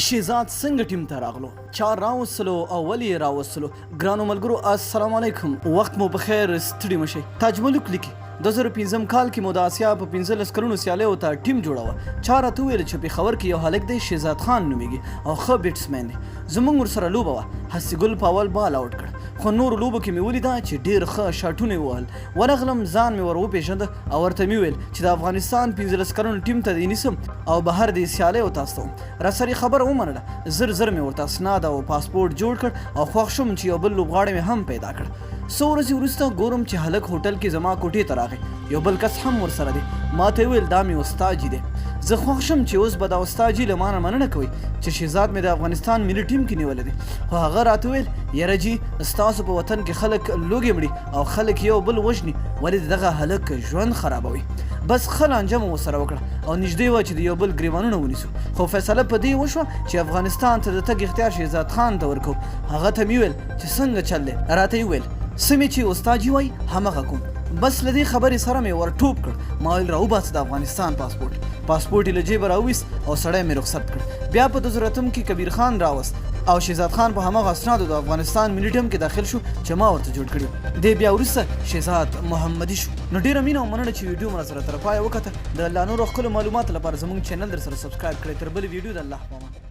شهزاد څنګه ټیم ته راغلو چا راوستلو او ولې یې راوستلو ګرانو ملګرو السلام علیکم وخت مو بخیر ستړي مشئ تاج ملک لیکي 2015 کال کې مو د اسیا په 15 کلونو سیالیو ته ټیم جوړاوه چا راته وویل چې پېښور کې یو هلک دی شهزاد خان نومیږي او ښه بیټسمین دی زموږ ورسره لوبه وه حسي ګل په اول بال آوټ کړ خو نورو لوبو کې مې ولیده چې ډېر ښه شاټونه یې ووهل ورغلم ځان مې ور وپېژنده او ورته مې وویل چې د افغانستان 15 کلونو ټیم ته دې نیسم او بهر دې سیالیو ته استوم راسره خبره ومنله زر مې ورته اسناد او پاسپورټ جوړ کړ او خوښ شوم چې یو بل لوبغاړی مې هم پیدا کړ څو ورځې وروسته ګورم چې هلک هوټل کې زما کوټې ته راغی یو بل کس هم ورسره دی ما ته یې ویل دا مې استاجي دی زه خوښ شم چې اوس به دا استاجي له مانه مننه کوي چې شهزاد مې د افغانستان ملي ټیم کې نیولی دی خو هغه راته ویل یاره جي ستاسو په وطن کې خلک لوږې مري او خلک یو بل وژني ولې د دغه هلک ژوند خرابوي بس ښه لانجه مو ورسره وکړه او نږدې وه چې د یو بل ګریوانونه ونیسو خو فیصله په دې وشوه چې افغانستان ته د تګ اختیار شهزاد خان ته ورکوو هغه ته مې ویل چې څنګه چل دی راته یې ویل څه مې چې استاجي وایي همغه کوم بس له دې خبرې سره مې ور ټوپ کړ ما ویل راوباسه د افغانستان پاسپورټ یې له جیبه راوویست او سړی مې رخصت کړ بیا په 2008 کې کبیر خان راوست او شهزاد خان په همغه اسنادو د افغانستان ملي ټیم کې داخل شو چې ما ورته جوړ کړي دی بیا وروسته شهزاد محمدي شو نو ډېره مینه او مننه چې ویډیو مو راسره تر پایه وکته د الله نورو ښکلو معلوماتو لپاره زموږ چینل در سره سبسکرایب کړئ تر بلې ویډیو د الله په امان